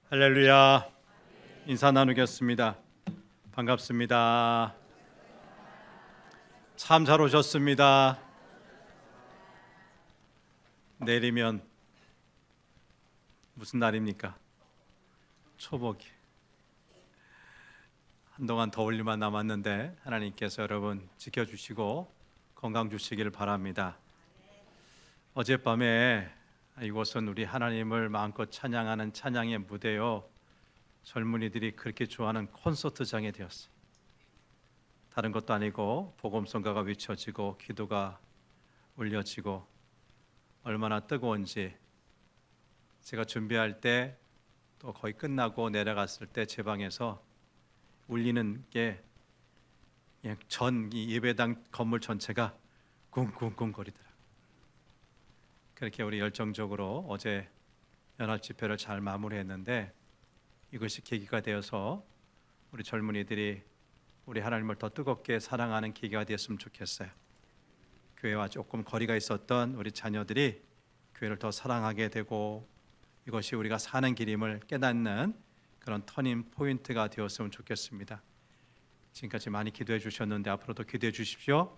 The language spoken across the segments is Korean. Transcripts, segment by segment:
할렐루야. 인사 나누겠습니다. 반갑습니다. 참 잘 오셨습니다. 내일이면 무슨 날입니까? 초복이. 한동안 더울 일만 남았는데 하나님께서 여러분 지켜주시고 건강 주시기를 바랍니다. 어젯밤에 이곳은 우리 하나님을 마음껏 찬양하는 찬양의 무대요, 젊은이들이 그렇게 좋아하는 콘서트장이 되었어요. 다른 것도 아니고 복음성가가 외쳐지고 기도가 울려지고 얼마나 뜨거운지, 제가 준비할 때 또 거의 끝나고 내려갔을 때 제 방에서 울리는 게 그냥 이 예배당 건물 전체가 쿵쿵쿵 거리더라고요. 그렇게 우리 열정적으로 어제 연합 집회를 잘 마무리했는데, 이것이 계기가 되어서 우리 젊은이들이 우리 하나님을 더 뜨겁게 사랑하는 계기가 되었으면 좋겠어요. 교회와 조금 거리가 있었던 우리 자녀들이 교회를 더 사랑하게 되고, 이것이 우리가 사는 길임을 깨닫는 그런 터닝 포인트가 되었으면 좋겠습니다. 지금까지 많이 기도해 주셨는데 앞으로도 기도해 주십시오.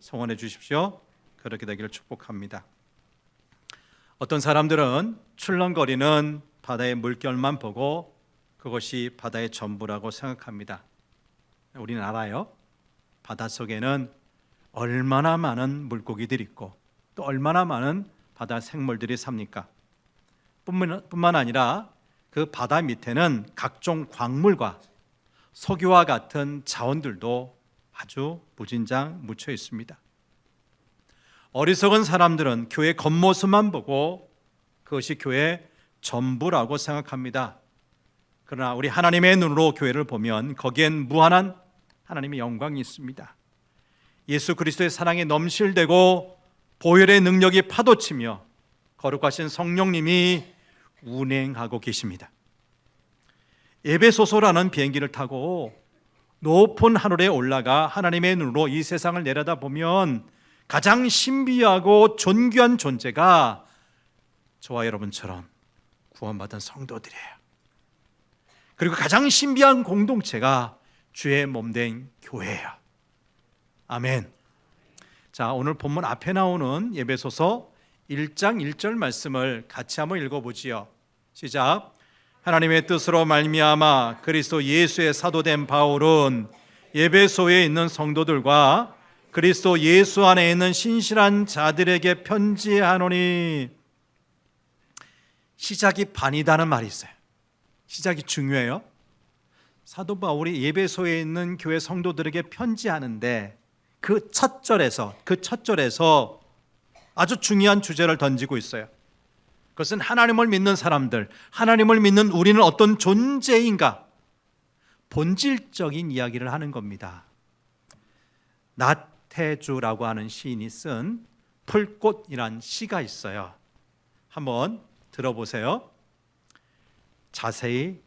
성원해 주십시오. 그렇게 되기를 축복합니다. 어떤 사람들은 출렁거리는 바다의 물결만 보고 그것이 바다의 전부라고 생각합니다. 우리는 알아요. 바닷속에는 얼마나 많은 물고기들이 있고 또 얼마나 많은 바다 생물들이 삽니까? 뿐만 아니라 그 바다 밑에는 각종 광물과 석유와 같은 자원들도 아주 무진장 묻혀 있습니다. 어리석은 사람들은 교회 겉모습만 보고 그것이 교회의 전부라고 생각합니다. 그러나 우리 하나님의 눈으로 교회를 보면 거기엔 무한한 하나님의 영광이 있습니다. 예수 그리스도의 사랑이 넘실대고 보혈의 능력이 파도치며 거룩하신 성령님이 운행하고 계십니다. 에베소서라는 비행기를 타고 높은 하늘에 올라가 하나님의 눈으로 이 세상을 내려다보면 가장 신비하고 존귀한 존재가 저와 여러분처럼 구원받은 성도들이에요. 그리고 가장 신비한 공동체가 주의 몸된 교회예요. 아멘. 자, 오늘 본문 앞에 나오는 에베소서 1장 1절 말씀을 같이 한번 읽어보지요. 시작. 하나님의 뜻으로 말미암아 그리스도 예수의 사도된 바울은 에베소에 있는 성도들과 그리스도 예수 안에 있는 신실한 자들에게 편지하노니. 시작이 반이다는 말이 있어요. 시작이 중요해요. 사도 바울이 에베소에 있는 교회 성도들에게 편지하는데 그 첫 절에서 아주 중요한 주제를 던지고 있어요. 그것은 하나님을 믿는 사람들, 하나님을 믿는 우리는 어떤 존재인가, 본질적인 이야기를 하는 겁니다. 나태주라고 하는 시인이 쓴 풀꽃이란 시가 있어요. 한번 들어보세요. 자세히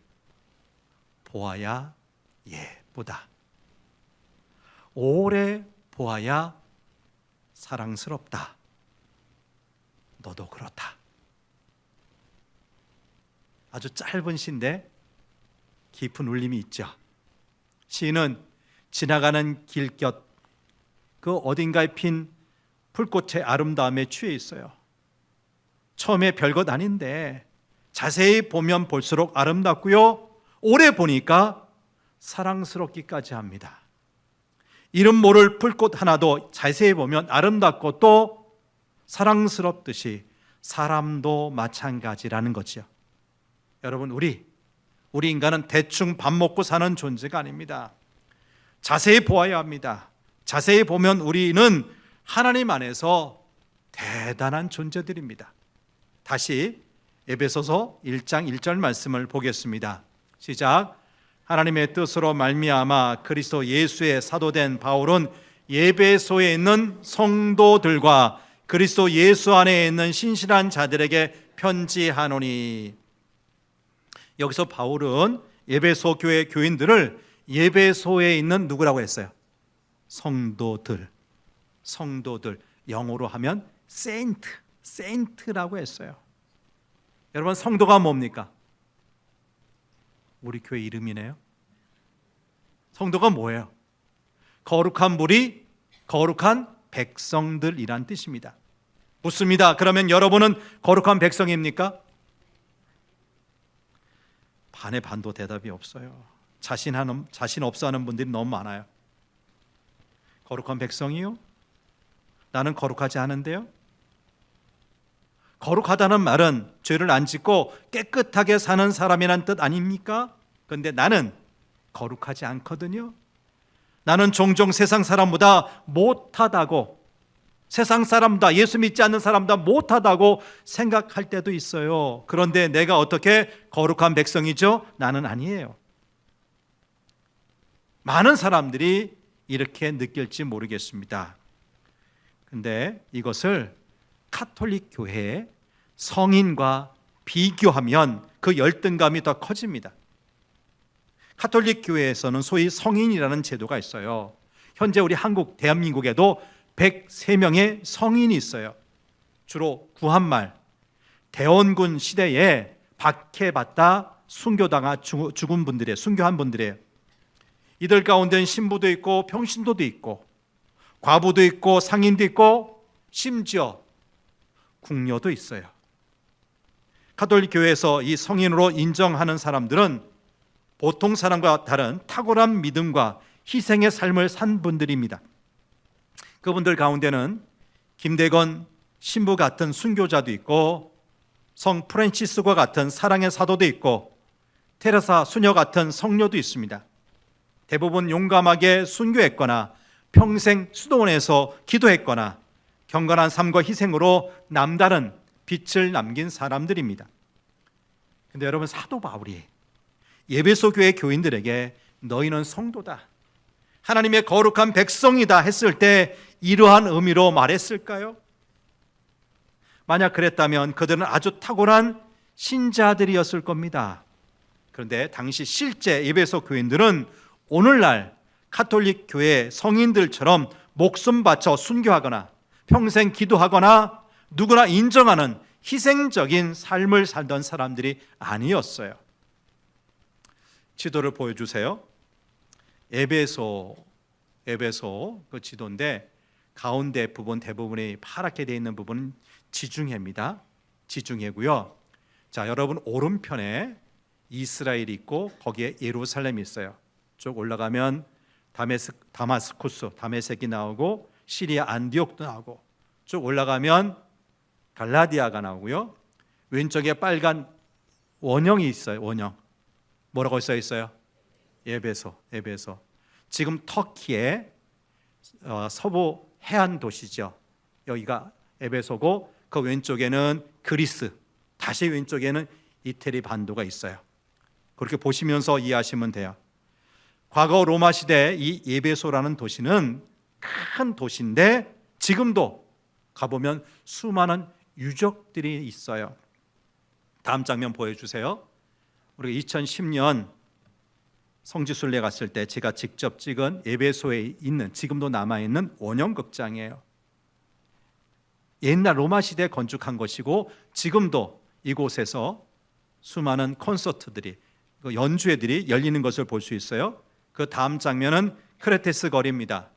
보아야 예쁘다. 오래 보아야 사랑스럽다. 너도 그렇다. 아주 짧은 시인데 깊은 울림이 있죠. 시인은 지나가는 길곁 그 어딘가에 핀 풀꽃의 아름다움에 취해 있어요. 처음에 별것 아닌데 자세히 보면 볼수록 아름답고요, 오래 보니까 사랑스럽기까지 합니다. 이름 모를 풀꽃 하나도 자세히 보면 아름답고 또 사랑스럽듯이 사람도 마찬가지라는 거죠. 여러분, 우리 인간은 대충 밥 먹고 사는 존재가 아닙니다. 자세히 보아야 합니다. 자세히 보면 우리는 하나님 안에서 대단한 존재들입니다. 다시 에베소서 1장 1절 말씀을 보겠습니다. 시작. 하나님의 뜻으로 말미암아 그리스도 예수의 사도된 바울은 에베소에 있는 성도들과 그리스도 예수 안에 있는 신실한 자들에게 편지하노니. 여기서 바울은 에베소 교회 교인들을 에베소에 있는 누구라고 했어요? 성도들. 영어로 하면 세인트라고 했어요. 여러분, 성도가 뭡니까? 우리 교회 이름이네요. 성도가 뭐예요? 거룩한 무리, 거룩한 백성들이란 뜻입니다. 묻습니다. 그러면 여러분은 거룩한 백성입니까? 반의 반도 대답이 없어요. 자신 없어 하는 분들이 너무 많아요. 거룩한 백성이요? 나는 거룩하지 않은데요? 거룩하다는 말은 죄를 안 짓고 깨끗하게 사는 사람이란 뜻 아닙니까? 그런데 나는 거룩하지 않거든요. 나는 종종 세상 사람보다 못하다고, 세상 사람보다, 예수 믿지 않는 사람보다 못하다고 생각할 때도 있어요. 그런데 내가 어떻게 거룩한 백성이죠? 나는 아니에요. 많은 사람들이 이렇게 느낄지 모르겠습니다. 근데 이것을 카톨릭 교회의 성인과 비교하면 그 열등감이 더 커집니다. 카톨릭 교회에서는 소위 성인이라는 제도가 있어요. 현재 우리 대한민국에도 103명의 성인이 있어요. 주로 구한말, 대원군 시대에 박해받다 순교당한 죽은 분들이에요. 순교한 분들이에요. 이들 가운데는 신부도 있고 평신도도 있고 과부도 있고 상인도 있고 심지어 궁녀도 있어요. 가톨릭 교회에서 이 성인으로 인정하는 사람들은 보통 사람과 다른 탁월한 믿음과 희생의 삶을 산 분들입니다. 그분들 가운데는 김대건 신부 같은 순교자도 있고 성 프란치스코와 같은 사랑의 사도도 있고 테레사 수녀 같은 성녀도 있습니다. 대부분 용감하게 순교했거나 평생 수도원에서 기도했거나 경건한 삶과 희생으로 남다른 빛을 남긴 사람들입니다. 그런데 여러분, 사도 바울이 에베소 교회 교인들에게 너희는 성도다, 하나님의 거룩한 백성이다 했을 때 이러한 의미로 말했을까요? 만약 그랬다면 그들은 아주 탁월한 신자들이었을 겁니다. 그런데 당시 실제 에베소 교인들은 오늘날 카톨릭 교회 성인들처럼 목숨 바쳐 순교하거나 평생 기도하거나 누구나 인정하는 희생적인 삶을 살던 사람들이 아니었어요. 지도를 보여주세요. 에베소 그 지도인데 가운데 부분 대부분이 파랗게 되어 있는 부분은 지중해입니다. 지중해고요. 자, 여러분 오른편에 이스라엘이 있고 거기에 예루살렘이 있어요. 쭉 올라가면 다마스쿠스, 다메섹이 나오고 시리아 안디옥도 나오고 쭉 올라가면 갈라디아가 나오고요. 왼쪽에 빨간 원형이 있어요. 원형. 뭐라고 써 있어요? 에베소. 지금 터키의 서부 해안 도시죠. 여기가 에베소고 그 왼쪽에는 그리스, 다시 왼쪽에는 이태리 반도가 있어요. 그렇게 보시면서 이해하시면 돼요. 과거 로마 시대 이 에베소라는 도시는 큰 도시인데 지금도 가보면 수많은 유적들이 있어요. 다음 장면 보여주세요. 우리가 2010년 성지순례 갔을 때 제가 직접 찍은 에베소에 있는, 지금도 남아있는 원형극장이에요. 옛날 로마 시대에 건축한 것이고 지금도 이곳에서 수많은 콘서트들이, 연주회들이 열리는 것을 볼 수 있어요. 그 다음 장면은 크레테스 거리입니다.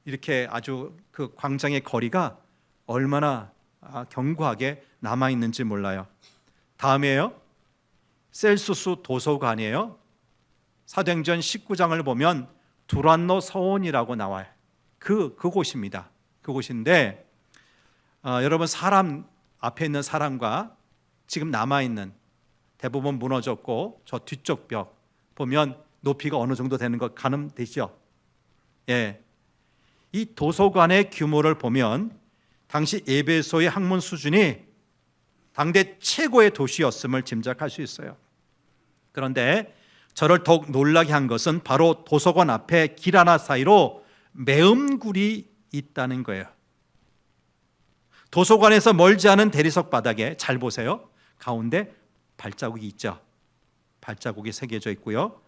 이렇게 아주 그 광장의 거리가 얼마나 견고하게 남아있는지 몰라요. 다음이에요. 셀수스 도서관이에요. 사도행전 19장을 보면 두란노 서원이라고 나와요. 그곳입니다. 그곳인데 여러분, 사람 앞에 있는 사람과 지금 남아있는, 대부분 무너졌고 저 뒤쪽 벽 보면 높이가 어느 정도 되는 거 가늠되죠? 이 도서관의 규모를 보면 당시 에베소의 학문 수준이 당대 최고의 도시였음을 짐작할 수 있어요. 그런데 저를 더욱 놀라게 한 것은 바로 도서관 앞에 길 하나 사이로 매음굴이 있다는 거예요. 도서관에서 멀지 않은 대리석 바닥에 잘 보세요. 가운데 발자국이 있죠. 발자국이 새겨져 있고요.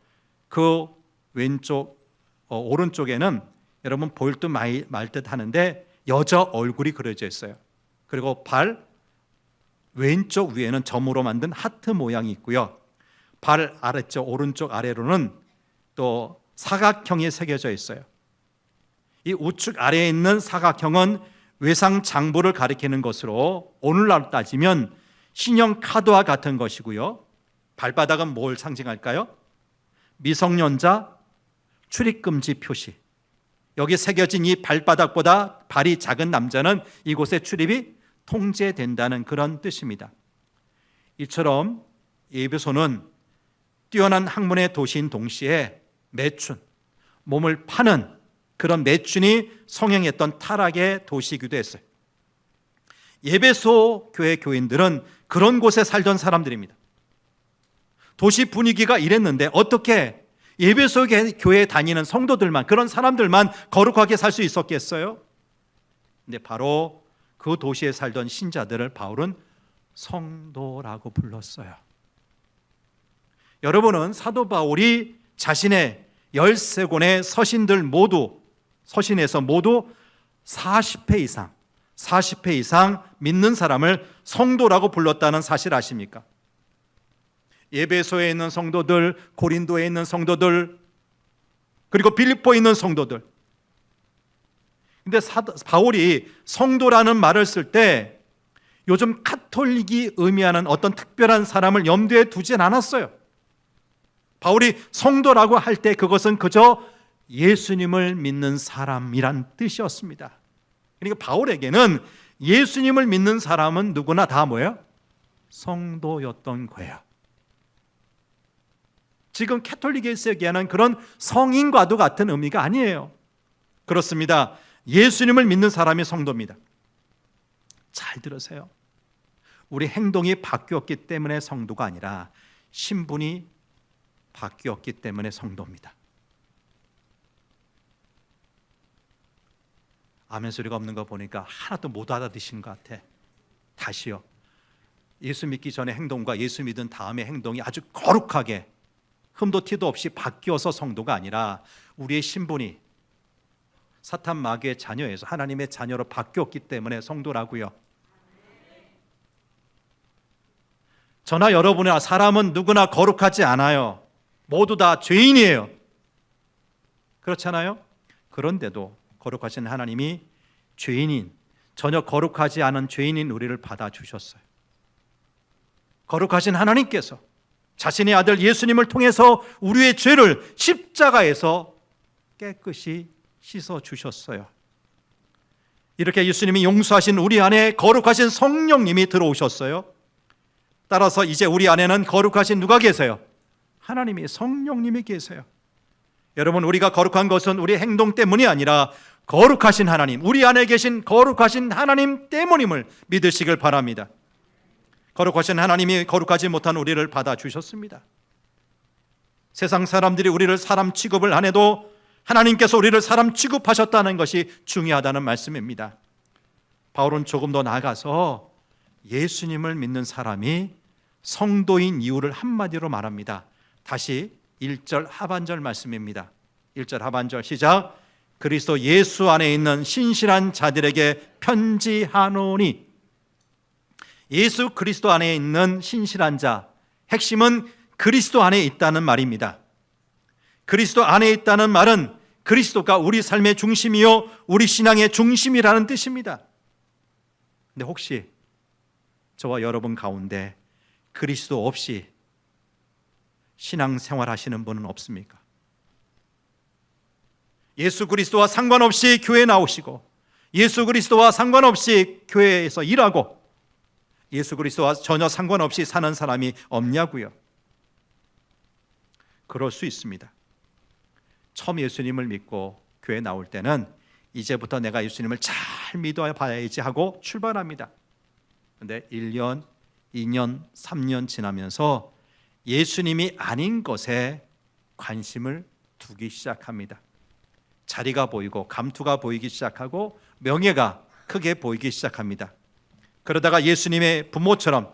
그 왼쪽 오른쪽에는 여러분 보일 듯 말 듯 하는데 여자 얼굴이 그려져 있어요. 그리고 발 왼쪽 위에는 점으로 만든 하트 모양이 있고요. 발 아래쪽 오른쪽 아래로는 또 사각형이 새겨져 있어요. 이 우측 아래에 있는 사각형은 외상 장부를 가리키는 것으로 오늘날 따지면 신용 카드와 같은 것이고요. 발바닥은 뭘 상징할까요? 미성년자 출입금지 표시. 여기 새겨진 이 발바닥보다 발이 작은 남자는 이곳에 출입이 통제된다는 그런 뜻입니다. 이처럼 에베소는 뛰어난 학문의 도시인 동시에 매춘, 몸을 파는 그런 매춘이 성행했던 타락의 도시이기도 했어요. 에베소 교회 교인들은 그런 곳에 살던 사람들입니다. 도시 분위기가 이랬는데 어떻게 에베소 교회에 다니는 성도들만, 그런 사람들만 거룩하게 살 수 있었겠어요? 근데 바로 그 도시에 살던 신자들을 바울은 성도라고 불렀어요. 여러분은 사도 바울이 자신의 13권의 서신들 모두, 서신에서 모두 40회 이상 믿는 사람을 성도라고 불렀다는 사실 아십니까? 에베소에 있는 성도들, 고린도에 있는 성도들, 그리고 빌립보에 있는 성도들. 근데 바울이 성도라는 말을 쓸 때 요즘 카톨릭이 의미하는 어떤 특별한 사람을 염두에 두진 않았어요. 바울이 성도라고 할 때 그것은 그저 예수님을 믿는 사람이란 뜻이었습니다. 그러니까 바울에게는 예수님을 믿는 사람은 누구나 다 뭐예요? 성도였던 거예요. 지금 캐톨릭에서 얘기하는 그런 성인과도 같은 의미가 아니에요. 그렇습니다. 예수님을 믿는 사람이 성도입니다. 잘 들으세요. 우리 행동이 바뀌었기 때문에 성도가 아니라 신분이 바뀌었기 때문에 성도입니다. 아멘 소리가 없는 거 보니까 하나도 못 알아듣신 것 같아. 다시요. 예수 믿기 전에 행동과 예수 믿은 다음에 행동이 아주 거룩하게 흠도 티도 없이 바뀌어서 성도가 아니라 우리의 신분이 사탄 마귀의 자녀에서 하나님의 자녀로 바뀌었기 때문에 성도라고요. 저나 여러분이나 사람은 누구나 거룩하지 않아요. 모두 다 죄인이에요. 그렇잖아요? 그런데도 거룩하신 하나님이 죄인인, 전혀 거룩하지 않은 죄인인 우리를 받아주셨어요. 거룩하신 하나님께서 자신의 아들 예수님을 통해서 우리의 죄를 십자가에서 깨끗이 씻어주셨어요. 이렇게 예수님이 용서하신 우리 안에 거룩하신 성령님이 들어오셨어요. 따라서 이제 우리 안에는 거룩하신 누가 계세요? 하나님이, 성령님이 계세요. 여러분, 우리가 거룩한 것은 우리 행동 때문이 아니라 거룩하신 하나님, 우리 안에 계신 거룩하신 하나님 때문임을 믿으시길 바랍니다. 거룩하신 하나님이 거룩하지 못한 우리를 받아주셨습니다. 세상 사람들이 우리를 사람 취급을 안 해도 하나님께서 우리를 사람 취급하셨다는 것이 중요하다는 말씀입니다. 바울은 조금 더 나아가서 예수님을 믿는 사람이 성도인 이유를 한마디로 말합니다. 다시 1절 하반절 말씀입니다. 1절 하반절 시작. 그리스도 예수 안에 있는 신실한 자들에게 편지하노니. 예수 그리스도 안에 있는 신실한 자, 핵심은 그리스도 안에 있다는 말입니다. 그리스도 안에 있다는 말은 그리스도가 우리 삶의 중심이요 우리 신앙의 중심이라는 뜻입니다. 근데 혹시 저와 여러분 가운데 그리스도 없이 신앙생활 하시는 분은 없습니까? 예수 그리스도와 상관없이 교회에 나오시고 예수 그리스도와 상관없이 교회에서 일하고 예수 그리스도와 전혀 상관없이 사는 사람이 없냐고요? 그럴 수 있습니다. 처음 예수님을 믿고 교회 나올 때는 이제부터 내가 예수님을 잘 믿어봐야지 하고 출발합니다. 그런데 1년, 2년, 3년 지나면서 예수님이 아닌 것에 관심을 두기 시작합니다. 자리가 보이고 감투가 보이기 시작하고 명예가 크게 보이기 시작합니다. 그러다가 예수님의 부모처럼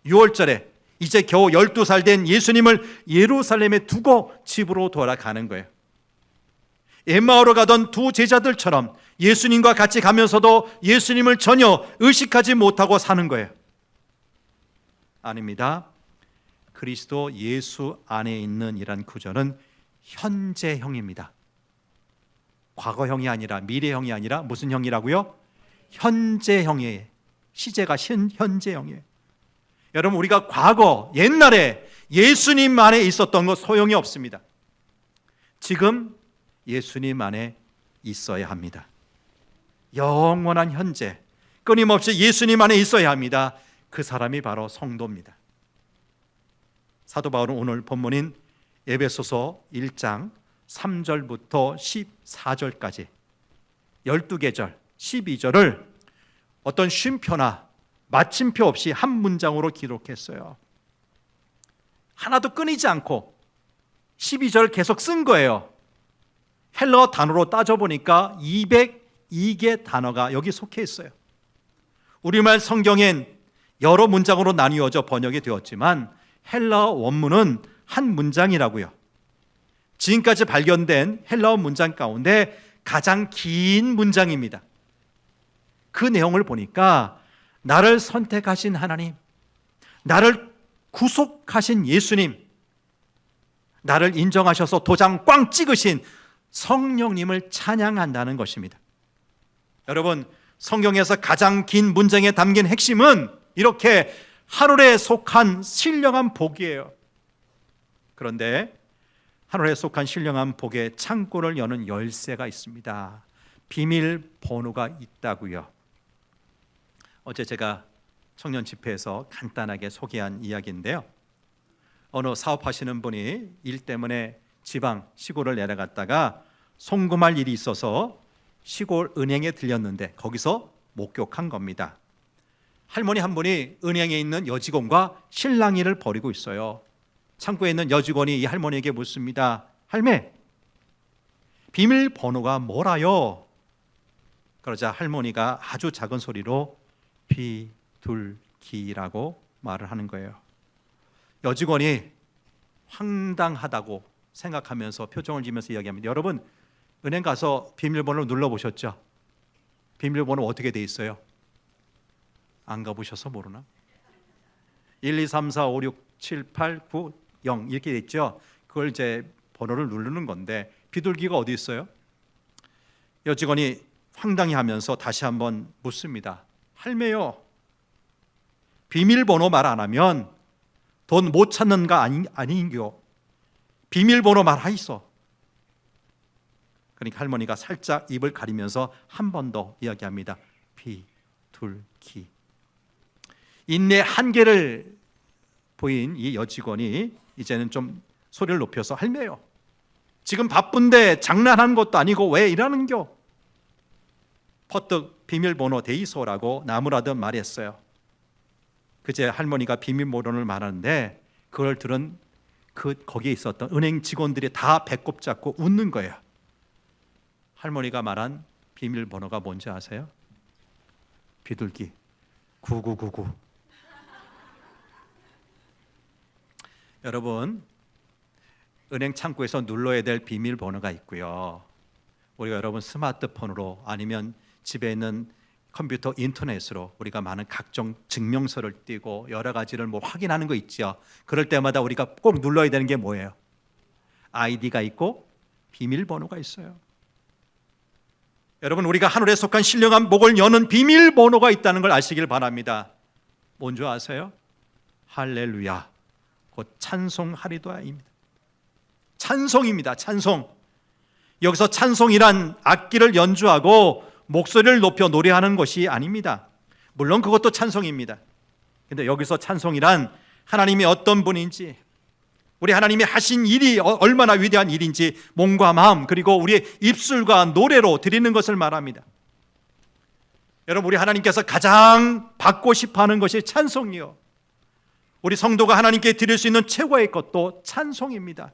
6월절에 이제 겨우 12살 된 예수님을 예루살렘에 두고 집으로 돌아가는 거예요. 엠마오로 가던 두 제자들처럼 예수님과 같이 가면서도 예수님을 전혀 의식하지 못하고 사는 거예요. 아닙니다. 그리스도 예수 안에 있는 이란 구절은 현재형입니다. 과거형이 아니라 미래형이 아니라 무슨 형이라고요? 현재형이에요. 시제가 현재형이에요. 여러분, 우리가 과거 옛날에 예수님 안에 있었던 것 소용이 없습니다. 지금 예수님 안에 있어야 합니다. 영원한 현재, 끊임없이 예수님 안에 있어야 합니다. 그 사람이 바로 성도입니다. 사도 바울은 오늘 본문인 에베소서 1장 3절부터 14절까지 12계절 12절을 어떤 쉼표나 마침표 없이 한 문장으로 기록했어요. 하나도 끊이지 않고 12절 계속 쓴 거예요. 헬러 단어로 따져보니까 202개 단어가 여기 속해 있어요. 우리말 성경엔 여러 문장으로 나뉘어져 번역이 되었지만 헬라어 원문은 한 문장이라고요. 지금까지 발견된 헬라어 문장 가운데 가장 긴 문장입니다. 그 내용을 보니까 나를 선택하신 하나님, 나를 구속하신 예수님, 나를 인정하셔서 도장 꽝 찍으신 성령님을 찬양한다는 것입니다. 여러분, 성경에서 가장 긴 문장에 담긴 핵심은 이렇게 하늘에 속한 신령한 복이에요. 그런데 하늘에 속한 신령한 복의 창고를 여는 열쇠가 있습니다. 비밀번호가 있다고요. 어제 제가 청년 집회에서 간단하게 소개한 이야기인데요. 어느 사업하시는 분이 일 때문에 지방 시골을 내려갔다가 송금할 일이 있어서 시골 은행에 들렸는데 거기서 목격한 겁니다. 할머니 한 분이 은행에 있는 여직원과 실랑이를 벌이고 있어요. 창고에 있는 여직원이 이 할머니에게 묻습니다. 할매, 비밀번호가 뭐라요? 그러자 할머니가 아주 작은 소리로 비둘기라고 말을 하는 거예요. 여직원이 황당하다고 생각하면서 표정을 지으면서 이야기합니다. 여러분, 은행 가서 비밀번호를 눌러보셨죠? 비밀번호 어떻게 돼 있어요? 안 가보셔서 모르나? 1, 2, 3, 4, 5, 6, 7, 8, 9, 0 이렇게 돼 있죠? 그걸 이제 번호를 누르는 건데 비둘기가 어디 있어요? 여직원이 황당히 하면서 다시 한번 묻습니다. 할매요, 비밀번호 말 안 하면 돈 못 찾는 거 아닌겨? 비밀번호 말하이소. 그러니까 할머니가 살짝 입을 가리면서 한 번 더 이야기합니다. 비둘기. 인내 한계를 보인 이 여직원이 이제는 좀 소리를 높여서 할매요, 지금 바쁜데 장난하는 것도 아니고 왜 이러는겨? 퍼뜩 비밀번호 데이소라고 나무라듯 말했어요. 그제 할머니가 비밀번호를 말하는데 그걸 들은 거기에 있었던 은행 직원들이 다 배꼽 잡고 웃는 거예요. 할머니가 말한 비밀번호가 뭔지 아세요? 비둘기 9999. 여러분, 은행 창구에서 눌러야 될 비밀번호가 있고요. 우리가 여러분 스마트폰으로 아니면 집에 있는 컴퓨터 인터넷으로 우리가 많은 각종 증명서를 띄고 여러 가지를 확인하는 거 있죠. 그럴 때마다 우리가 꼭 눌러야 되는 게 뭐예요? 아이디가 있고 비밀번호가 있어요. 여러분, 우리가 하늘에 속한 신령한 복을 여는 비밀번호가 있다는 걸 아시길 바랍니다. 뭔지 아세요? 할렐루야, 곧 찬송하리도아입니다. 찬송입니다. 찬송. 여기서 찬송이란 악기를 연주하고 목소리를 높여 노래하는 것이 아닙니다. 물론 그것도 찬송입니다. 근데 여기서 찬송이란 하나님이 어떤 분인지, 우리 하나님이 하신 일이 얼마나 위대한 일인지 몸과 마음 그리고 우리의 입술과 노래로 드리는 것을 말합니다. 여러분, 우리 하나님께서 가장 받고 싶어하는 것이 찬송이요, 우리 성도가 하나님께 드릴 수 있는 최고의 것도 찬송입니다.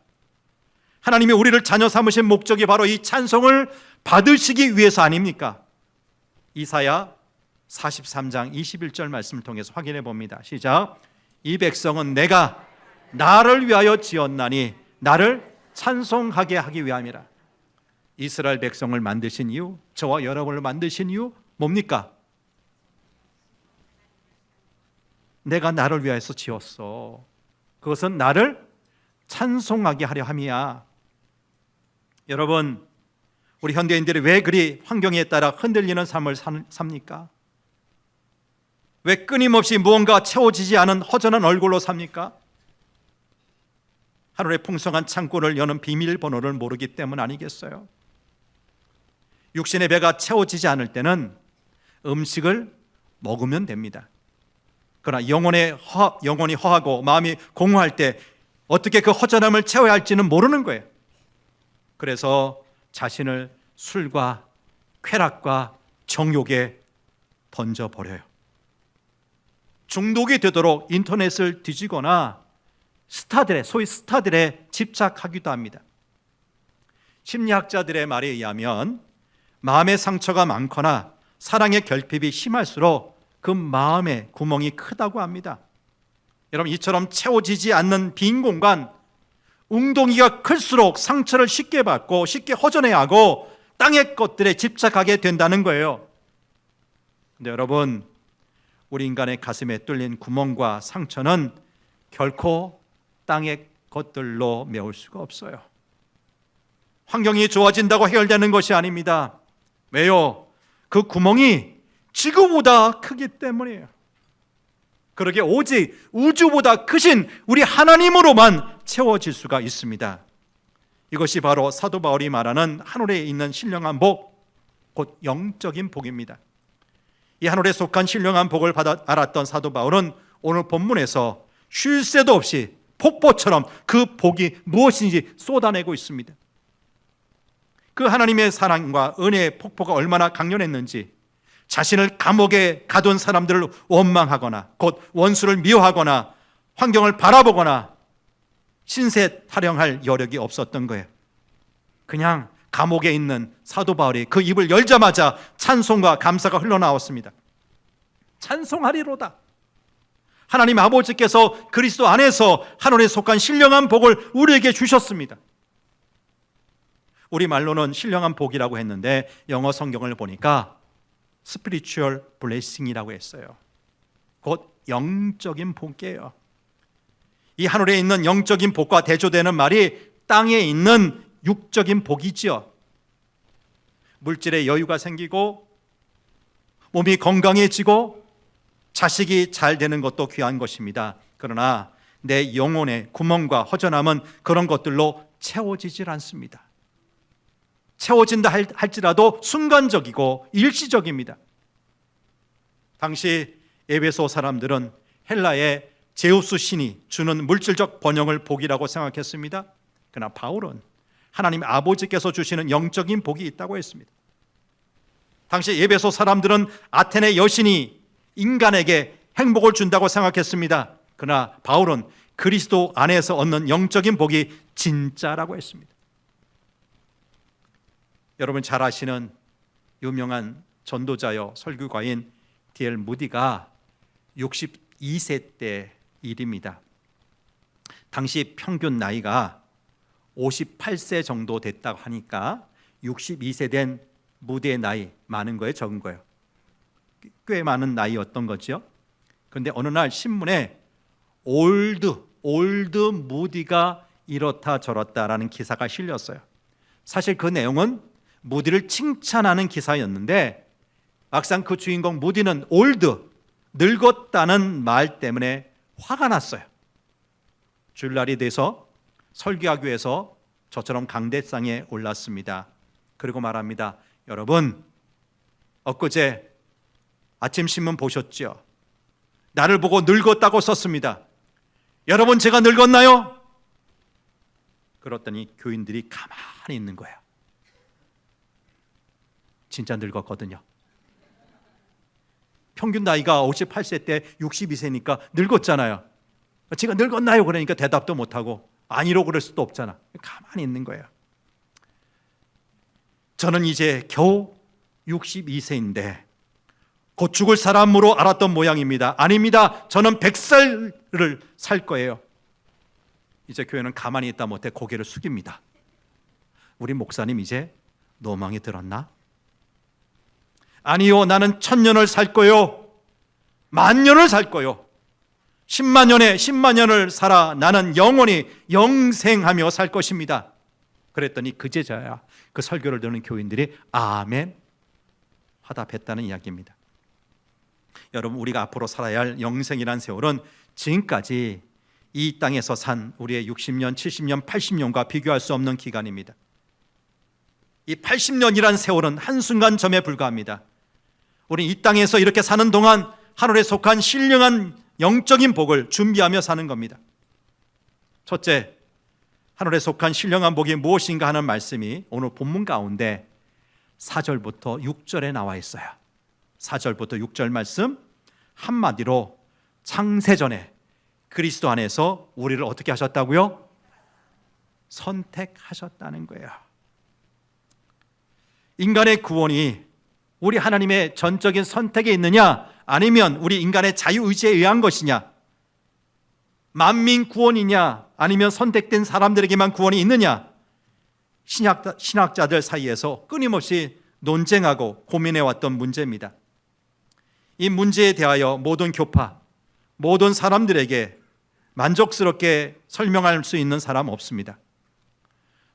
하나님이 우리를 자녀 삼으신 목적이 바로 이 찬송을 받으시기 위해서 아닙니까? 이사야 43장 21절 말씀을 통해서 확인해 봅니다. 시작. 이 백성은 내가 나를 위하여 지었나니 나를 찬송하게 하기 위함이라. 이스라엘 백성을 만드신 이유, 저와 여러분을 만드신 이유 뭡니까? 내가 나를 위하여서 지었어. 그것은 나를 찬송하게 하려 함이야. 여러분, 우리 현대인들이 왜 그리 환경에 따라 흔들리는 삶을 삽니까? 왜 끊임없이 무언가 채워지지 않은 허전한 얼굴로 삽니까? 하늘의 풍성한 창고를 여는 비밀번호를 모르기 때문 아니겠어요? 육신의 배가 채워지지 않을 때는 음식을 먹으면 됩니다. 그러나 영혼이 허하고 마음이 공허할 때 어떻게 그 허전함을 채워야 할지는 모르는 거예요. 그래서 자신을 술과 쾌락과 정욕에 던져버려요. 중독이 되도록 인터넷을 뒤지거나 소위 스타들에 집착하기도 합니다. 심리학자들의 말에 의하면 마음의 상처가 많거나 사랑의 결핍이 심할수록 그 마음의 구멍이 크다고 합니다. 여러분, 이처럼 채워지지 않는 빈 공간, 웅덩이가 클수록 상처를 쉽게 받고 쉽게 허전해하고 땅의 것들에 집착하게 된다는 거예요. 근데 여러분, 우리 인간의 가슴에 뚫린 구멍과 상처는 결코 땅의 것들로 메울 수가 없어요. 환경이 좋아진다고 해결되는 것이 아닙니다. 왜요? 그 구멍이 지구보다 크기 때문이에요. 그러게 오직 우주보다 크신 우리 하나님으로만 채워질 수가 있습니다. 이것이 바로 사도 바울이 말하는 하늘에 있는 신령한 복, 곧 영적인 복입니다. 이 하늘에 속한 신령한 복을 알았던 사도 바울은 오늘 본문에서 쉴 새도 없이 폭포처럼 그 복이 무엇인지 쏟아내고 있습니다. 그 하나님의 사랑과 은혜의 폭포가 얼마나 강렬했는지 자신을 감옥에 가둔 사람들을 원망하거나 곧 원수를 미워하거나 환경을 바라보거나 신세 타령할 여력이 없었던 거예요. 그냥 감옥에 있는 사도 바울이 그 입을 열자마자 찬송과 감사가 흘러나왔습니다. 찬송하리로다. 하나님 아버지께서 그리스도 안에서 하늘에 속한 신령한 복을 우리에게 주셨습니다. 우리말로는 신령한 복이라고 했는데 영어 성경을 보니까 spiritual blessing이라고 했어요. 곧 영적인 복이에요. 이 하늘에 있는 영적인 복과 대조되는 말이 땅에 있는 육적인 복이지요. 물질의 여유가 생기고 몸이 건강해지고 자식이 잘 되는 것도 귀한 것입니다. 그러나 내 영혼의 구멍과 허전함은 그런 것들로 채워지질 않습니다. 채워진다 할지라도 순간적이고 일시적입니다. 당시 에베소 사람들은 헬라의 제우스 신이 주는 물질적 번영을 복이라고 생각했습니다. 그러나 바울은 하나님 아버지께서 주시는 영적인 복이 있다고 했습니다. 당시 에베소 사람들은 아테네 여신이 인간에게 행복을 준다고 생각했습니다. 그러나 바울은 그리스도 안에서 얻는 영적인 복이 진짜라고 했습니다. 여러분 잘 아시는 유명한 전도자여 설교가인 D.L. 무디가 62세 때 일입니다. 당시 평균 나이가 58세 정도 됐다고 하니까 62세 된 무디의 나이 많은 거예요, 적은 거예요? 꽤 많은 나이였던 거죠. 그런데 어느 날 신문에 올드 무디가 이렇다 저렇다라는 기사가 실렸어요. 사실 그 내용은 무디를 칭찬하는 기사였는데 막상 그 주인공 무디는 늙었다는 말 때문에 화가 났어요. 주일날이 돼서 설교하기 위해서 저처럼 강대상에 올랐습니다. 그리고 말합니다. 여러분, 엊그제 아침 신문 보셨죠? 나를 보고 늙었다고 썼습니다. 여러분, 제가 늙었나요? 그랬더니 교인들이 가만히 있는 거예요. 진짜 늙었거든요. 평균 나이가 58세 때 62세니까 늙었잖아요. 제가 늙었나요? 그러니까 대답도 못하고 아니로 그럴 수도 없잖아. 가만히 있는 거예요. 저는 이제 겨우 62세인데 곧 죽을 사람으로 알았던 모양입니다. 아닙니다. 저는 100살을 살 거예요. 이제 교회는 가만히 있다 못해 고개를 숙입니다. 우리 목사님 이제 노망이 들었나? 아니요, 나는 1000년을 살 거요. 10,000년을 살 거요. 10만 년에 10만 년을 살아 나는 영원히 영생하며 살 것입니다. 그랬더니 그 제자야, 그 설교를 듣는 교인들이 아멘 화답했다는 이야기입니다. 여러분, 우리가 앞으로 살아야 할 영생이라는 세월은 지금까지 이 땅에서 산 우리의 60년, 70년, 80년과 비교할 수 없는 기간입니다. 이 80년이라는 세월은 한순간 점에 불과합니다. 우리는 이 땅에서 이렇게 사는 동안 하늘에 속한 신령한 영적인 복을 준비하며 사는 겁니다. 첫째, 하늘에 속한 신령한 복이 무엇인가 하는 말씀이 오늘 본문 가운데 4절부터 6절에 나와 있어요. 4절부터 6절 말씀, 한마디로 창세전에 그리스도 안에서 우리를 어떻게 하셨다고요? 선택하셨다는 거예요. 인간의 구원이 우리 하나님의 전적인 선택에 있느냐, 아니면 우리 인간의 자유의지에 의한 것이냐, 만민 구원이냐, 아니면 선택된 사람들에게만 구원이 있느냐, 신학자들 사이에서 끊임없이 논쟁하고 고민해왔던 문제입니다. 이 문제에 대하여 모든 교파, 모든 사람들에게 만족스럽게 설명할 수 있는 사람 없습니다.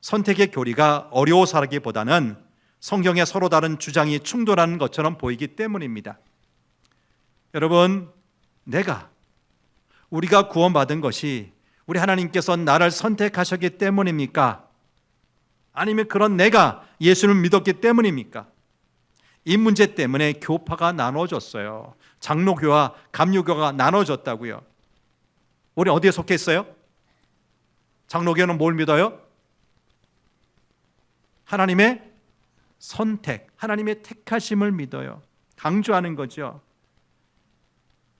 선택의 교리가 어려워서라기보다는 성경에 서로 다른 주장이 충돌하는 것처럼 보이기 때문입니다. 여러분, 우리가 구원받은 것이 우리 하나님께서 나를 선택하셨기 때문입니까? 아니면 그런 내가 예수를 믿었기 때문입니까? 이 문제 때문에 교파가 나눠졌어요. 장로교와 감리교가 나눠졌다고요. 우리 어디에 속해 있어요? 장로교는 뭘 믿어요? 하나님의 선택, 하나님의 택하심을 믿어요. 강조하는 거죠.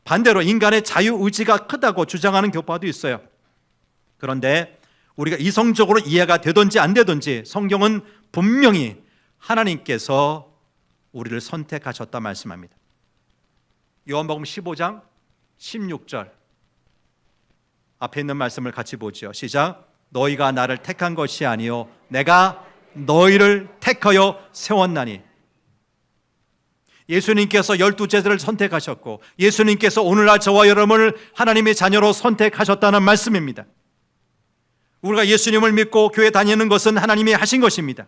반대로 인간의 자유의지가 크다고 주장하는 교파도 있어요. 그런데 우리가 이성적으로 이해가 되든지 안 되든지 성경은 분명히 하나님께서 우리를 선택하셨다 말씀합니다. 요한복음 15장 16절 앞에 있는 말씀을 같이 보죠. 시작. 너희가 나를 택한 것이 아니요 내가 너희를 택하여 세웠나니. 예수님께서 12제자를 선택하셨고 예수님께서 오늘날 저와 여러분을 하나님의 자녀로 선택하셨다는 말씀입니다. 우리가 예수님을 믿고 교회 다니는 것은 하나님이 하신 것입니다.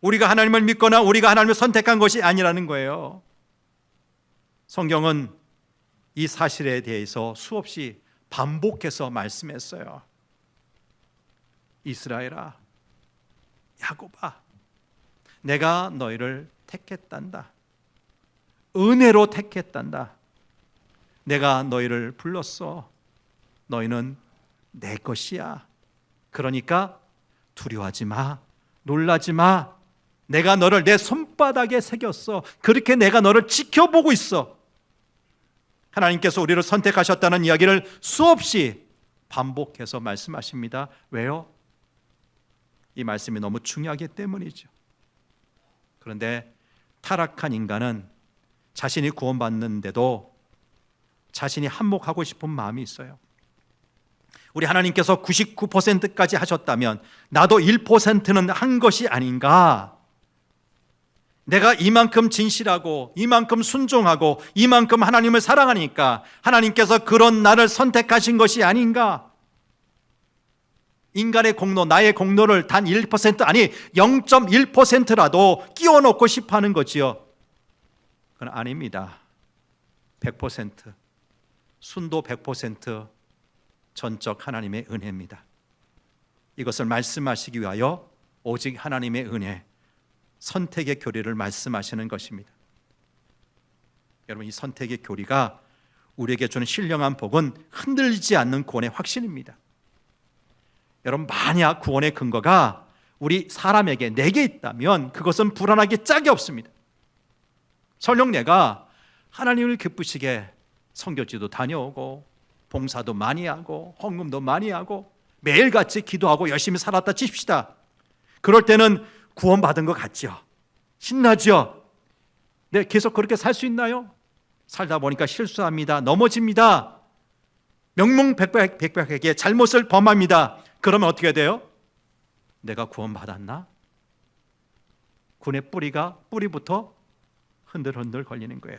우리가 하나님을 믿거나 우리가 하나님을 선택한 것이 아니라는 거예요. 성경은 이 사실에 대해서 수없이 반복해서 말씀했어요. 이스라엘아, 야곱아, 내가 너희를 택했단다. 은혜로 택했단다. 내가 너희를 불렀어. 너희는 내 것이야. 그러니까 두려워하지 마. 놀라지 마. 내가 너를 내 손바닥에 새겼어. 그렇게 내가 너를 지켜보고 있어. 하나님께서 우리를 선택하셨다는 이야기를 수없이 반복해서 말씀하십니다. 왜요? 이 말씀이 너무 중요하기 때문이죠. 그런데 타락한 인간은 자신이 구원받는데도 자신이 한몫하고 싶은 마음이 있어요. 우리 하나님께서 99%까지 하셨다면 나도 1%는 한 것이 아닌가? 내가 이만큼 진실하고 이만큼 순종하고 이만큼 하나님을 사랑하니까 하나님께서 그런 나를 선택하신 것이 아닌가? 인간의 공로, 나의 공로를 단 1% 아니 0.1%라도 끼워넣고 싶어 하는 거지요. 그건 아닙니다. 100%, 순도 100% 전적 하나님의 은혜입니다. 이것을 말씀하시기 위하여 오직 하나님의 은혜, 선택의 교리를 말씀하시는 것입니다. 여러분, 이 선택의 교리가 우리에게 주는 신령한 복은 흔들리지 않는 구원의 확신입니다. 여러분, 만약 구원의 근거가 우리 사람에게 내게 있다면 그것은 불안하기 짝이 없습니다. 설령 내가 하나님을 기쁘시게 선교지도 다녀오고 봉사도 많이 하고 헌금도 많이 하고 매일같이 기도하고 열심히 살았다 칩시다. 그럴 때는 구원받은 것 같죠? 신나죠? 네, 계속 그렇게 살 수 있나요? 살다 보니까 실수합니다. 넘어집니다. 명명백백하게 잘못을 범합니다. 그러면 어떻게 돼요? 내가 구원받았나? 군의 뿌리부터 흔들흔들 걸리는 거예요.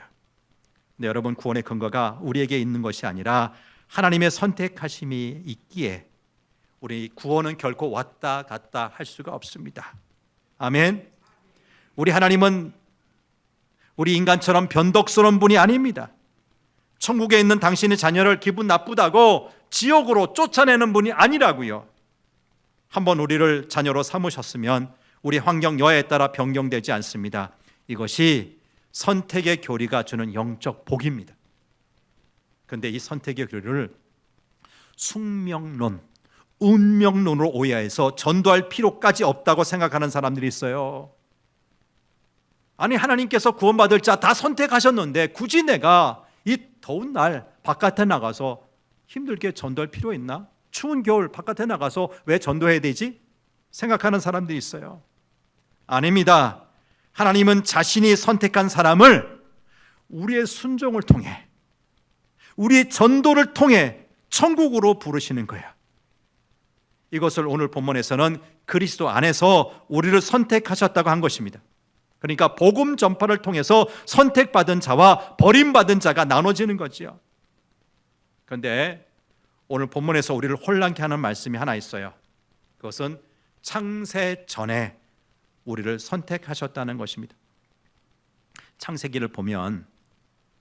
근데 여러분, 구원의 근거가 우리에게 있는 것이 아니라 하나님의 선택하심이 있기에 우리 구원은 결코 왔다 갔다 할 수가 없습니다. 아멘. 우리 하나님은 우리 인간처럼 변덕스러운 분이 아닙니다. 천국에 있는 당신의 자녀를 기분 나쁘다고 지옥으로 쫓아내는 분이 아니라고요. 한번 우리를 자녀로 삼으셨으면 우리 환경 여하에 따라 변경되지 않습니다. 이것이 선택의 교리가 주는 영적 복입니다. 그런데 이 선택의 교리를 숙명론, 운명론으로 오해해서 전도할 필요까지 없다고 생각하는 사람들이 있어요. 아니, 하나님께서 구원받을 자 다 선택하셨는데 굳이 내가 이 더운 날 바깥에 나가서 힘들게 전도할 필요 있나? 추운 겨울 바깥에 나가서 왜 전도해야 되지? 생각하는 사람들이 있어요. 아닙니다. 하나님은 자신이 선택한 사람을 우리의 순종을 통해, 우리의 전도를 통해 천국으로 부르시는 거예요. 이것을 오늘 본문에서는 그리스도 안에서 우리를 선택하셨다고 한 것입니다. 그러니까 복음 전파를 통해서 선택받은 자와 버림받은 자가 나눠지는 거지요. 그런데 오늘 본문에서 우리를 혼란케 하는 말씀이 하나 있어요. 그것은 창세 전에 우리를 선택하셨다는 것입니다. 창세기를 보면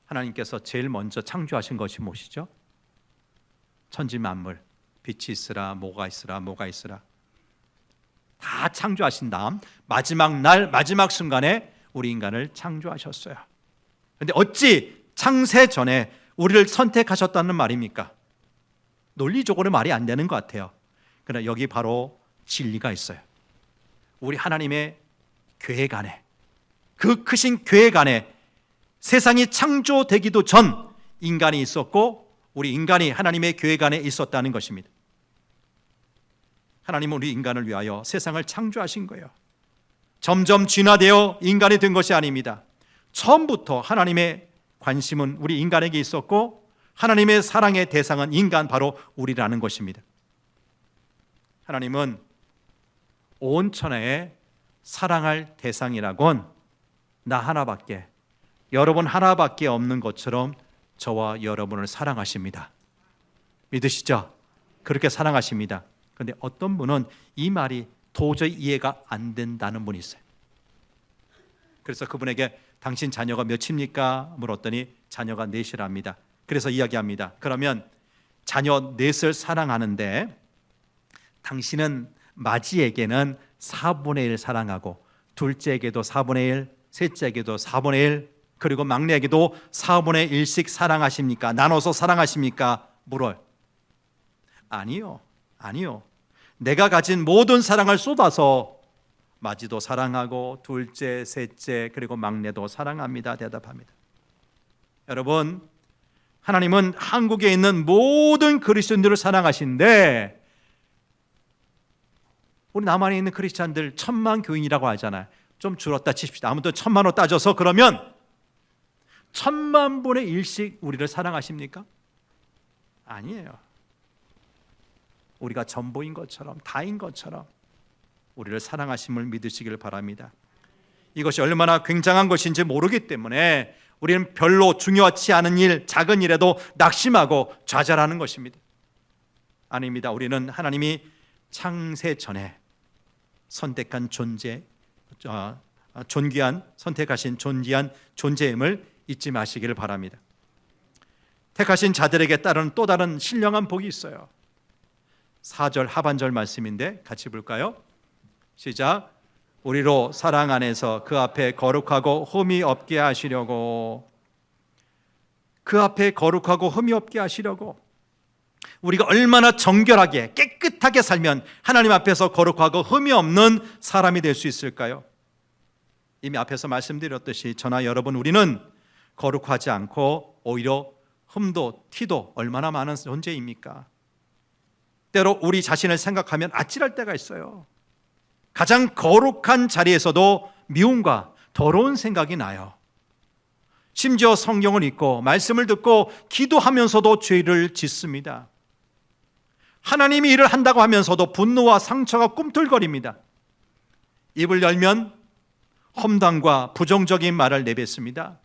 하나님께서 제일 먼저 창조하신 것이 무엇이죠? 천지 만물, 빛이 있으라, 뭐가 있으라, 뭐가 있으라. 다 창조하신 다음 마지막 날, 마지막 순간에 우리 인간을 창조하셨어요. 그런데 어찌 창세 전에 우리를 선택하셨다는 말입니까? 논리적으로 말이 안 되는 것 같아요. 그러나 여기 바로 진리가 있어요. 우리 하나님의 계획 안에, 그 크신 계획 안에 세상이 창조되기도 전 인간이 있었고 우리 인간이 하나님의 계획 안에 있었다는 것입니다. 하나님은 우리 인간을 위하여 세상을 창조하신 거예요. 점점 진화되어 인간이 된 것이 아닙니다. 처음부터 하나님의 관심은 우리 인간에게 있었고 하나님의 사랑의 대상은 인간, 바로 우리라는 것입니다. 하나님은 온 천하에 사랑할 대상이라곤 나 하나밖에, 여러분 하나밖에 없는 것처럼 저와 여러분을 사랑하십니다. 믿으시죠? 그렇게 사랑하십니다. 그런데 어떤 분은 이 말이 도저히 이해가 안 된다는 분이 있어요. 그래서 그분에게 당신 자녀가 몇입니까? 물었더니 자녀가 넷이랍니다. 그래서 이야기합니다. 그러면 자녀 넷을 사랑하는데 당신은 맏이에게는 4분의 1 사랑하고 둘째에게도 4분의 1, 셋째에게도 4분의 1, 그리고 막내에게도 4분의 1씩 사랑하십니까? 나눠서 사랑하십니까? 물어요. 아니요. 내가 가진 모든 사랑을 쏟아서 맏이도 사랑하고 둘째, 셋째, 그리고 막내도 사랑합니다. 대답합니다. 여러분, 하나님은 한국에 있는 모든 그리스도인들을 사랑하시는데 우리 남한에 있는 크리스찬들 1000만 교인이라고 하잖아요. 좀 줄었다 칩시다. 아무튼 1000만으로 따져서 그러면 1000만 분의 1씩 우리를 사랑하십니까? 아니에요. 우리가 전부인 것처럼, 다인 것처럼 우리를 사랑하심을 믿으시길 바랍니다. 이것이 얼마나 굉장한 것인지 모르기 때문에 우리는 별로 중요하지 않은 일, 작은 일에도 낙심하고 좌절하는 것입니다. 아닙니다. 우리는 하나님이 창세 전에 선택한 존재, 존귀한, 선택하신 존귀한 존재임을 잊지 마시기를 바랍니다. 택하신 자들에게 따른 또 다른 신령한 복이 있어요. 4절 하반절 말씀인데 같이 볼까요? 시작. 우리로 사랑 안에서 그 앞에 거룩하고 흠이 없게 하시려고, 그 앞에 거룩하고 흠이 없게 하시려고. 우리가 얼마나 정결하게 깨끗하게 살면 하나님 앞에서 거룩하고 흠이 없는 사람이 될 수 있을까요? 이미 앞에서 말씀드렸듯이 저나 여러분, 우리는 거룩하지 않고 오히려 흠도 티도 얼마나 많은 존재입니까? 때로 우리 자신을 생각하면 아찔할 때가 있어요. 가장 거룩한 자리에서도 미움과 더러운 생각이 나요. 심지어 성경을 읽고 말씀을 듣고 기도하면서도 죄를 짓습니다. 하나님이 일을 한다고 하면서도 분노와 상처가 꿈틀거립니다. 입을 열면 험담과 부정적인 말을 내뱉습니다.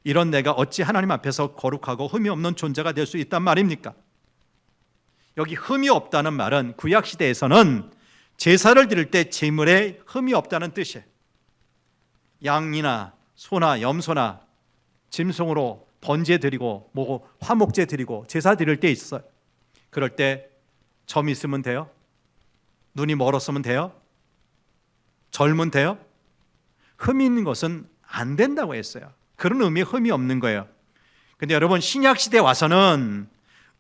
이런 내가 어찌 하나님 앞에서 거룩하고 흠이 없는 존재가 될 수 있단 말입니까? 여기 흠이 없다는 말은 구약시대에서는 제사를 드릴 때 제물에 흠이 없다는 뜻이에요. 양이나 소나 염소나 짐승으로 번제 드리고 화목제 드리고 제사 드릴 때 있어요. 그럴 때 점 있으면 돼요? 눈이 멀었으면 돼요? 젊으면 돼요? 흠이 있는 것은 안 된다고 했어요. 그런 의미의 흠이 없는 거예요. 근데 여러분, 신약시대에 와서는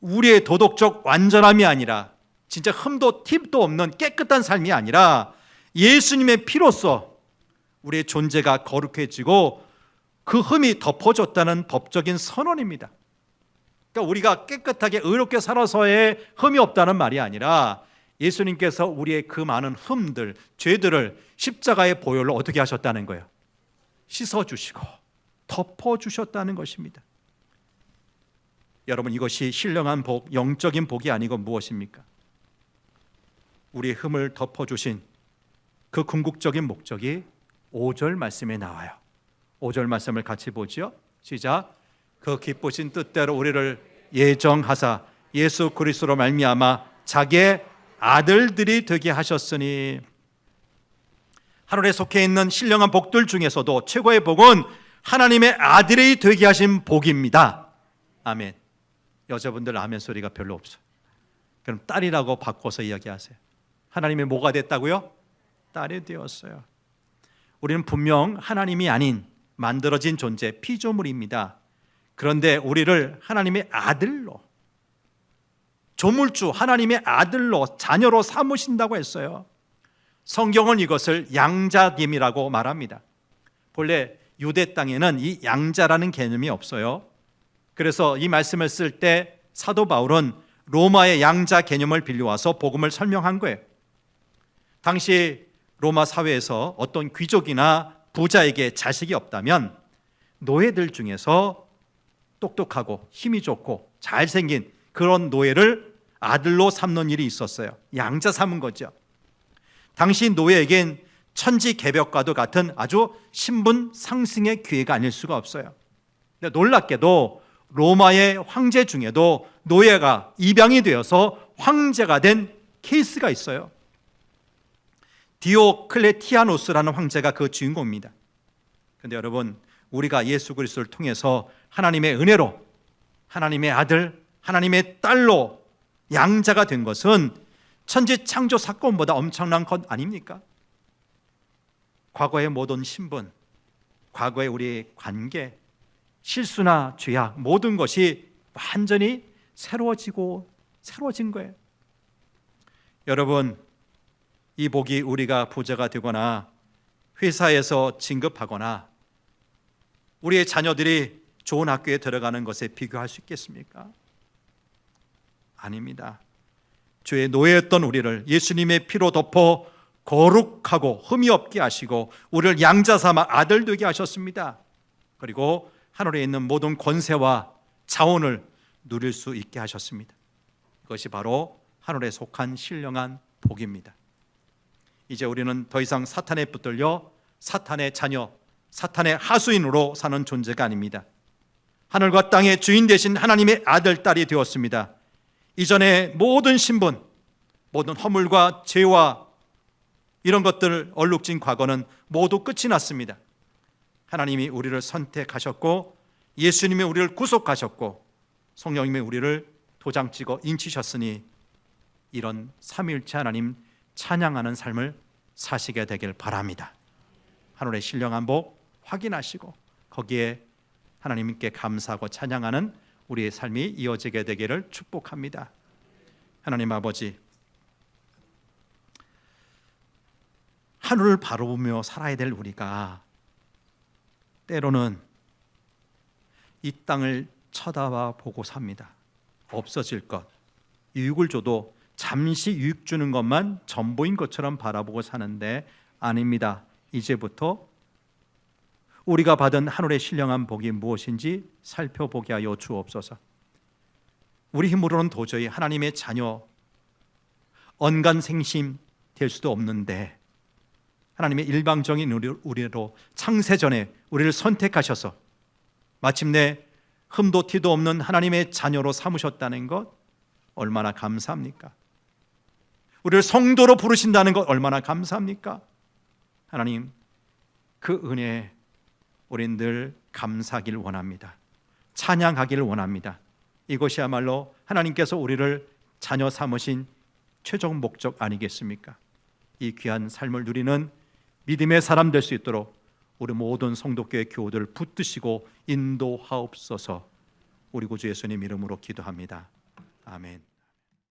우리의 도덕적 완전함이 아니라 진짜 흠도 팁도 없는 깨끗한 삶이 아니라 예수님의 피로써 우리의 존재가 거룩해지고 그 흠이 덮어졌다는 법적인 선언입니다. 그러니까 우리가 깨끗하게 의롭게 살아서의 흠이 없다는 말이 아니라 예수님께서 우리의 그 많은 흠들, 죄들을 십자가의 보혈로 어떻게 하셨다는 거예요? 씻어주시고 덮어주셨다는 것입니다. 여러분, 이것이 신령한 복, 영적인 복이 아니고 무엇입니까? 우리의 흠을 덮어주신 그 궁극적인 목적이 5절 말씀에 나와요. 5절 말씀을 같이 보죠. 시작. 그 기쁘신 뜻대로 우리를 예정하사 예수 그리스도로 말미암아 자기의 아들들이 되게 하셨으니. 하늘에 속해 있는 신령한 복들 중에서도 최고의 복은 하나님의 아들이 되게 하신 복입니다. 아멘. 여자분들 아멘 소리가 별로 없어요. 그럼 딸이라고 바꿔서 이야기하세요. 하나님의 뭐가 됐다고요? 딸이 되었어요. 우리는 분명 하나님이 아닌 만들어진 존재, 피조물입니다. 그런데 우리를 하나님의 아들로, 조물주 하나님의 아들로, 자녀로 삼으신다고 했어요. 성경은 이것을 양자됨이라고 말합니다. 본래 유대 땅에는 이 양자라는 개념이 없어요. 그래서 이 말씀을 쓸 때 사도 바울은 로마의 양자 개념을 빌려와서 복음을 설명한 거예요. 당시 로마 사회에서 어떤 귀족이나 부자에게 자식이 없다면 노예들 중에서 똑똑하고 힘이 좋고 잘생긴 그런 노예를 아들로 삼는 일이 있었어요. 양자 삼은 거죠. 당시 노예에겐 천지개벽과도 같은 아주 신분 상승의 기회가 아닐 수가 없어요. 근데 놀랍게도 로마의 황제 중에도 노예가 입양이 되어서 황제가 된 케이스가 있어요. 디오클레티아노스라는 황제가 그 주인공입니다. 그런데 여러분, 우리가 예수 그리스도를 통해서 하나님의 은혜로 하나님의 아들, 하나님의 딸로 양자가 된 것은 천지 창조 사건보다 엄청난 것 아닙니까? 과거의 모든 신분, 과거의 우리의 관계, 실수나 죄악, 모든 것이 완전히 새로워진 거예요. 여러분, 이 복이 우리가 부자가 되거나 회사에서 진급하거나 우리의 자녀들이 좋은 학교에 들어가는 것에 비교할 수 있겠습니까? 아닙니다. 죄의 노예였던 우리를 예수님의 피로 덮어 거룩하고 흠이 없게 하시고 우리를 양자 삼아 아들 되게 하셨습니다. 그리고 하늘에 있는 모든 권세와 자원을 누릴 수 있게 하셨습니다. 이것이 바로 하늘에 속한 신령한 복입니다. 이제 우리는 더 이상 사탄에 붙들려 사탄의 자녀, 사탄의 하수인으로 사는 존재가 아닙니다. 하늘과 땅의 주인 되신 하나님의 아들, 딸이 되었습니다. 이전의 모든 신분, 모든 허물과 죄와 이런 것들 얼룩진 과거는 모두 끝이 났습니다. 하나님이 우리를 선택하셨고 예수님이 우리를 구속하셨고 성령님이 우리를 도장 찍어 인치셨으니 이런 삼위일체 하나님 찬양하는 삶을 사시게 되길 바랍니다. 하늘의 신령한 복 확인하시고 거기에 하나님께 감사하고 찬양하는 우리의 삶이 이어지게 되기를 축복합니다. 하나님 아버지, 하늘을 바라보며 살아야 될 우리가 때로는 이 땅을 쳐다보고 삽니다. 없어질 것, 유익을 줘도 잠시 유익 주는 것만 전부인 것처럼 바라보고 사는데 아닙니다. 이제부터 우리가 받은 하늘의 신령한 복이 무엇인지 살펴보게 하여 주옵소서. 우리 힘으로는 도저히 하나님의 자녀, 언간생심 될 수도 없는데 하나님의 일방적인 우리로 창세전에 우리를 선택하셔서 마침내 흠도 티도 없는 하나님의 자녀로 삼으셨다는 것 얼마나 감사합니까? 우리를 성도로 부르신다는 것 얼마나 감사합니까? 하나님, 그 은혜에 우린 늘 감사하길 원합니다. 찬양하기를 원합니다. 이것이야말로 하나님께서 우리를 자녀 삼으신 최종 목적 아니겠습니까? 이 귀한 삶을 누리는 믿음의 사람 될 수 있도록 우리 모든 성도교회 교우들 붙드시고 인도하옵소서. 우리 구주 예수님 이름으로 기도합니다. 아멘.